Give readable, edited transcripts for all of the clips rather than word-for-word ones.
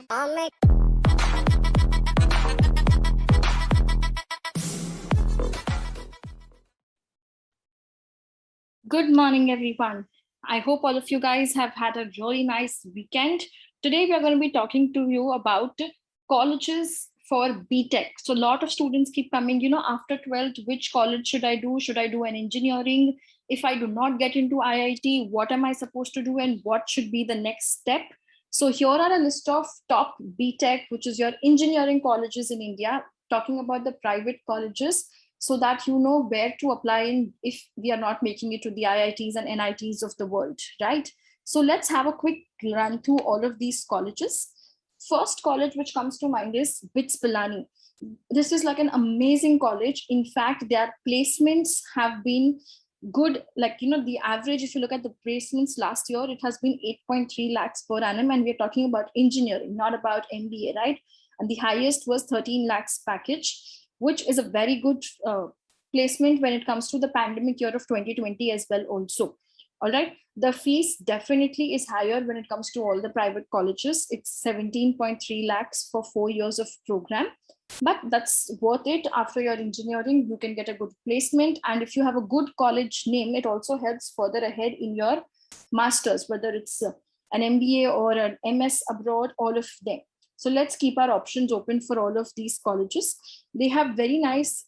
Good morning, everyone. I hope all of you guys have had a really nice weekend. Today, we are going to be talking to you about colleges for BTech. So a lot of students keep coming, after 12th, which college should I do? Should I do an engineering? If I do not get into IIT, what am I supposed to do and what should be the next step? So here are a list of top BTech, which is your engineering colleges in India, talking about the private colleges so that you know where to apply in if we are not making it to the IITs and NITs of the world, right? So let's have a quick run through all of these colleges. First college which comes to mind is BITS Pilani. This is like an amazing college. In fact, their placements have been good. Like, the average, if you look at the placements last year, it has been 8.3 lakhs per annum. And we're talking about engineering, not about MBA, right? And the highest was 13 lakhs package, which is a very good placement when it comes to the pandemic year of 2020 as well also. All right. The fees definitely is higher when it comes to all the private colleges. It's 17.3 lakhs for 4 years of program, but that's worth it. After your engineering, you can get a good placement. And if you have a good college name, it also helps further ahead in your masters, whether it's an MBA or an MS abroad, all of them. So let's keep our options open for all of these colleges. They have very nice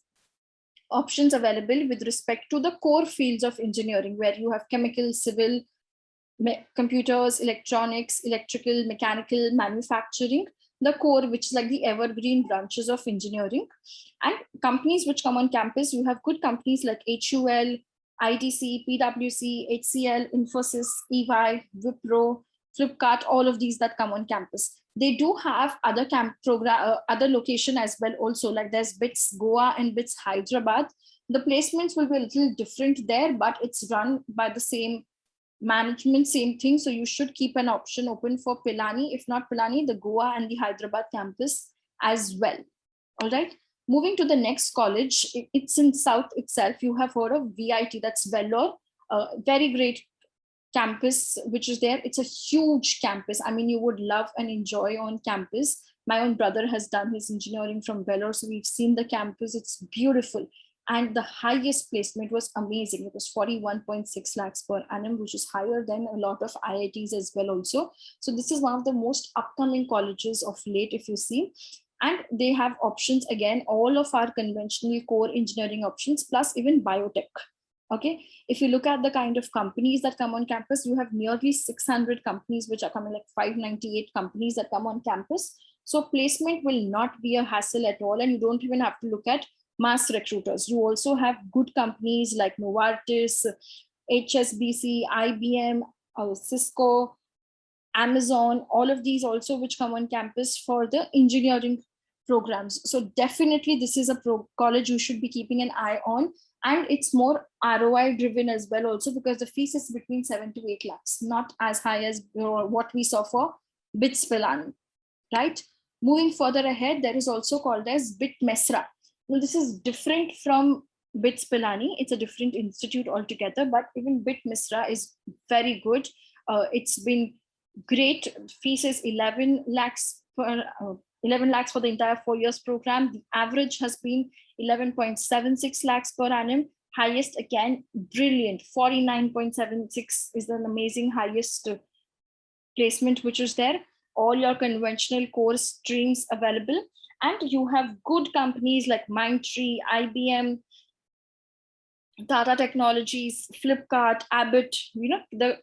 options available with respect to the core fields of engineering, where you have chemical, civil, computers, electronics, electrical, mechanical, manufacturing, the core, which is like the evergreen branches of engineering. And companies which come on campus, you have good companies like HUL, ITC, PwC, HCL, Infosys, EY, Wipro, Flipkart, all of these that come on campus. They do have other other location as well also, like there's BITS Goa and BITS Hyderabad. The placements will be a little different there, but it's run by the same management, same thing. So you should keep an option open for Pilani. If not Pilani, the Goa and the Hyderabad campus as well. All right. Moving to the next college, it's in South itself. You have heard of VIT, that's Vellore, very great campus which is there. It's a huge campus. I mean, you would love and enjoy on campus. My own brother has done his engineering from Vellore, so we've seen the campus. It's beautiful. And the highest placement was amazing. It was 41.6 lakhs per annum, which is higher than a lot of IITs as well also. So this is one of the most upcoming colleges of late, if you see. And they have options, again, all of our conventional core engineering options, plus even biotech. Okay, if you look at the kind of companies that come on campus, you have nearly 600 companies which are coming, like 598 companies that come on campus. So placement will not be a hassle at all, and you don't even have to look at mass recruiters. You also have good companies like Novartis, HSBC, IBM, Cisco, Amazon, all of these also which come on campus for the engineering programs. So definitely this is a college you should be keeping an eye on. And it's more ROI driven as well also, because the fees is between 7 to 8 lakhs, not as high as what we saw for BITS Pilani, right? Moving further ahead, there is also called as BIT Mesra. Well, this is different from BITS Pilani. It's a different institute altogether, but even BIT Mesra is very good. It's been great. Fees is 11 lakhs per 11 lakhs for the entire 4 years program. The average has been 11.76 lakhs per annum. Highest, again, brilliant. 49.76 is an amazing highest placement which is there. All your conventional core streams available. And you have good companies like Mindtree, IBM, Tata Technologies, Flipkart, Abbott, the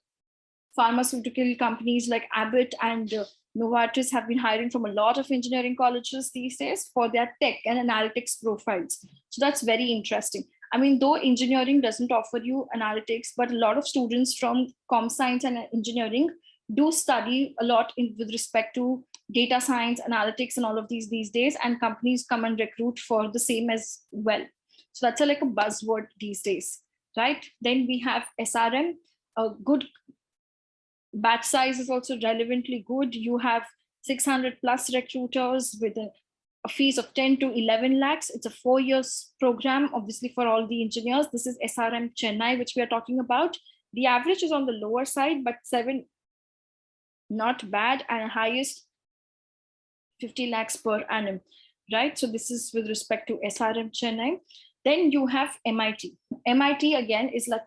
pharmaceutical companies like Abbott and Novartis have been hiring from a lot of engineering colleges these days for their tech and analytics profiles. So that's very interesting. I mean, though engineering doesn't offer you analytics, but a lot of students from com science and engineering do study a lot with respect to data science, analytics, and all of these days, and companies come and recruit for the same as well. So that's like a buzzword these days, right? Then we have SRM, a good batch size is also relevantly good. You have 600 plus recruiters with a fees of 10 to 11 lakhs. It's a 4 years program, obviously, for all the engineers. This is SRM Chennai, which we are talking about. The average is on the lower side, but 7, not bad. And highest 50 lakhs per annum, right? So this is with respect to SRM Chennai. Then you have MIT. MIT again is like,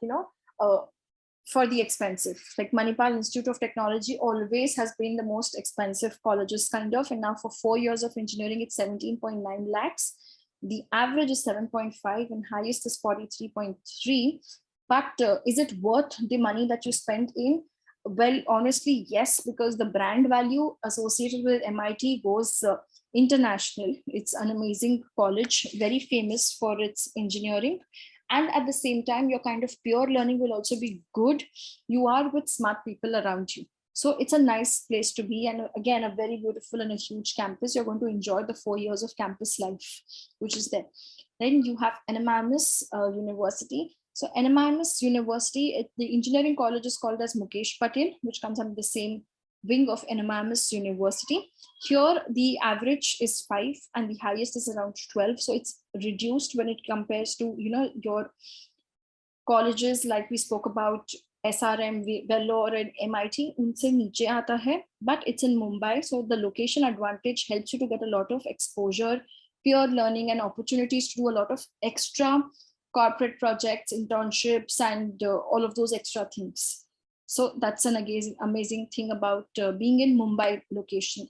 for the expensive, like Manipal Institute of Technology always has been the most expensive colleges kind of, and now for 4 years of engineering, it's 17.9 lakhs. The average is 7.5 and highest is 43.3. But is it worth the money that you spent in? Well, honestly, yes, because the brand value associated with MIT goes international. It's an amazing college, very famous for its engineering. And at the same time, your kind of pure learning will also be good. You are with smart people around you. So it's a nice place to be. And again, a very beautiful and a huge campus. You're going to enjoy the 4 years of campus life, which is there. Then you have NMIMS University. So NMIMS University, the engineering college is called as Mukesh Patel, which comes under the same wing of NMIMS University. Here, the average is 5 and the highest is around 12. So it's reduced when it compares to, your colleges like we spoke about, SRM, Vellore and MIT, unse niche aata hai, but it's in Mumbai. So the location advantage helps you to get a lot of exposure, peer learning and opportunities to do a lot of extra corporate projects, internships, and all of those extra things. So that's an amazing thing about being in Mumbai location.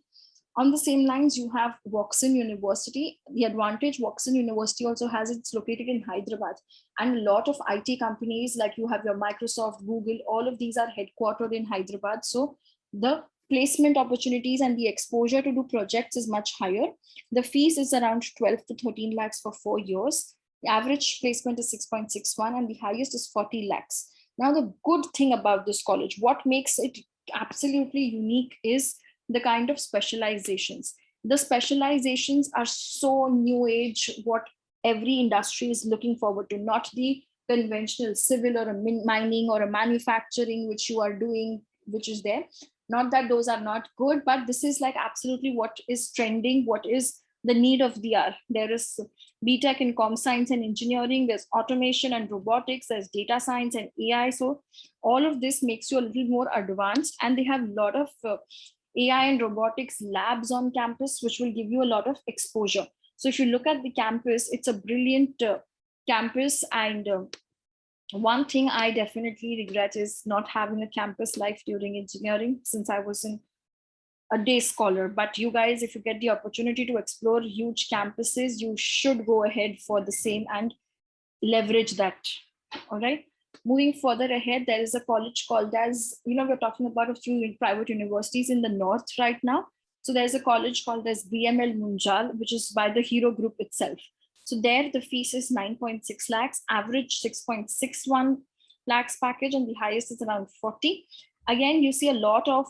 On the same lines, you have Voxen University. The advantage Voxen University also has, it's located in Hyderabad. And a lot of IT companies, like you have your Microsoft, Google, all of these are headquartered in Hyderabad. So the placement opportunities and the exposure to do projects is much higher. The fees is around 12 to 13 lakhs for 4 years. The average placement is 6.61 and the highest is 40 lakhs. Now, the good thing about this college, what makes it absolutely unique is the kind of specializations. The specializations are so new age, what every industry is looking forward to, not the conventional civil or a mining or a manufacturing, which you are doing, which is there. Not that those are not good, but this is like absolutely what is trending, what is the need of the hour. There is BTech in Com Science and Engineering, there's automation and robotics, there's data science and AI. So all of this makes you a little more advanced, and they have a lot of AI and robotics labs on campus, which will give you a lot of exposure. So if you look at the campus, it's a brilliant campus. And one thing I definitely regret is not having a campus life during engineering, since I was a day scholar. But you guys, if you get the opportunity to explore huge campuses, you should go ahead for the same and leverage that. All right. Moving further ahead, there is a college called as, we're talking about a few private universities in the north right now. So there's a college called as BML Munjal, which is by the Hero Group itself. So there the fees is 9.6 lakhs, average 6.61 lakhs package, and the highest is around 40. Again, you see a lot of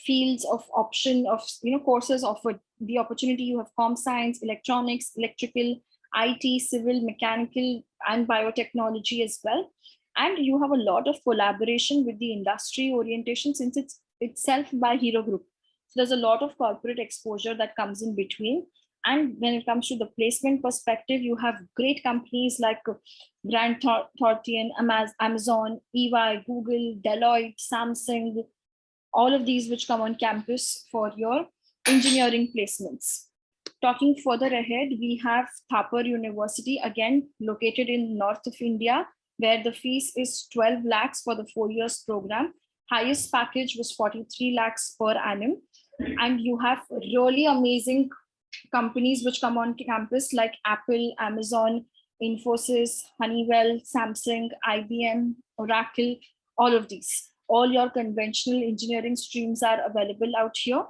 fields of option of, courses offered. The opportunity, you have com science, electronics, electrical, IT, civil, mechanical, and biotechnology as well. And you have a lot of collaboration with the industry orientation, since it's itself by Hero Group. So there's a lot of corporate exposure that comes in between. And when it comes to the placement perspective, you have great companies like Grant Thornton, Amazon, EY, Google, Deloitte, Samsung, all of these which come on campus for your engineering placements. Talking further ahead, we have Thapar University, again located in north of India, where the fees is 12 lakhs for the 4 years program. Highest package was 43 lakhs per annum. And you have really amazing companies which come on campus like Apple, Amazon, Infosys, Honeywell, Samsung, IBM, Oracle, all of these. All your conventional engineering streams are available out here.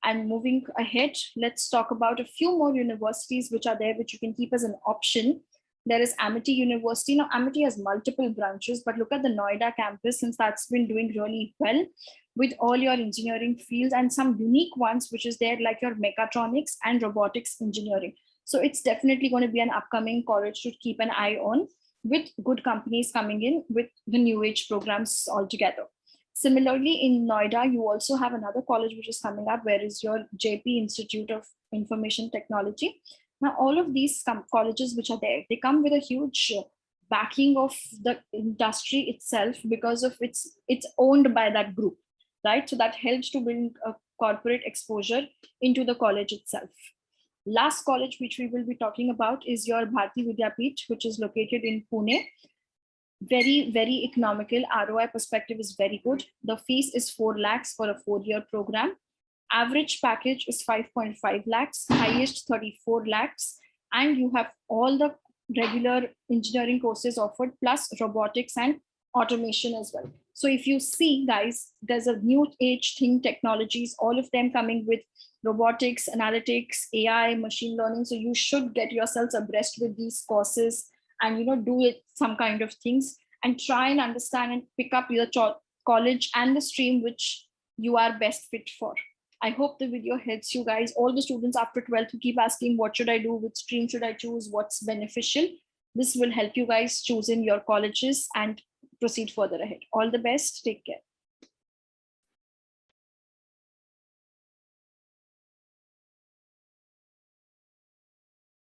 And moving ahead, let's talk about a few more universities which are there, which you can keep as an option. There is Amity University. Now, Amity has multiple branches, but look at the Noida campus, since that's been doing really well with all your engineering fields, and some unique ones, which is there like your mechatronics and robotics engineering. So it's definitely going to be an upcoming college to keep an eye on, with good companies coming in with the new age programs altogether. Similarly, in Noida, you also have another college which is coming up, where is your JP Institute of Information Technology. Now, all of these colleges which are there, they come with a huge backing of the industry itself, because of it's owned by that group, right? So that helps to build a corporate exposure into the college itself. Last college which we will be talking about is your Bharati Vidyapeeth, which is located in Pune. Very, very economical. ROI perspective is very good. The fees is 4 lakhs for a 4-year program. Average package is 5.5 lakhs, highest 34 lakhs. And you have all the regular engineering courses offered, plus robotics and automation as well. So if you see, guys, there's a new age thing, technologies, all of them coming with robotics, analytics, AI, machine learning. So you should get yourselves abreast with these courses and do it some kind of things and try and understand and pick up your college and the stream which you are best fit for. I hope the video helps you guys. All the students after 12th who keep asking, what should I do? Which stream should I choose? What's beneficial? This will help you guys choose in your colleges and proceed further ahead. All the best. Take care.